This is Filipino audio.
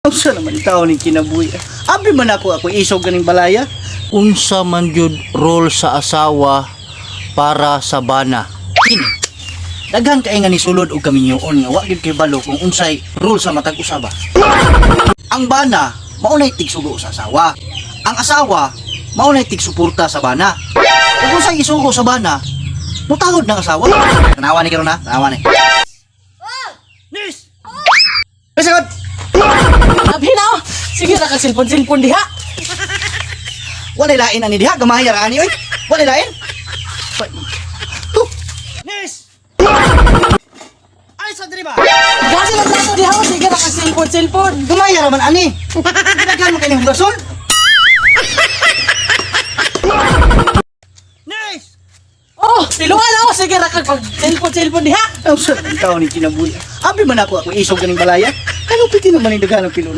Unsa naman ikaw ni kinabuhi? Abi man ako isog ganing balaya. Unsa man jud role sa asawa para sa bana? Kini. Daghan kay nga ni sulod og kaminyoon nga wa gyud kay balo kung unsay rule sa matag usaba. Ang bana maunay tigsugo sa asawa. Ang asawa maunay tigsuporta sa bana. Kung unsay isugo sa bana, mutahod ng asawa. Tanawa ni karon na, tanawa ni. Nis. Kasagad. Abi na! Sige na ka silpon diha! Wala lain ani diha, gamay ra ani oy. Wala lain. Nis. Ay sa diri ba? Gasi lang nato diha! Sige na ka silpon! Gamay ra man ani. Daghan mo kay ning rason. Nis. Oh! Piluan ako! Sige na ka silpon diha! Ang sarap ikaw ni kinabuhi. Abi man ako isog ganing balaya. Ano piti naman yung daghan ng pilon?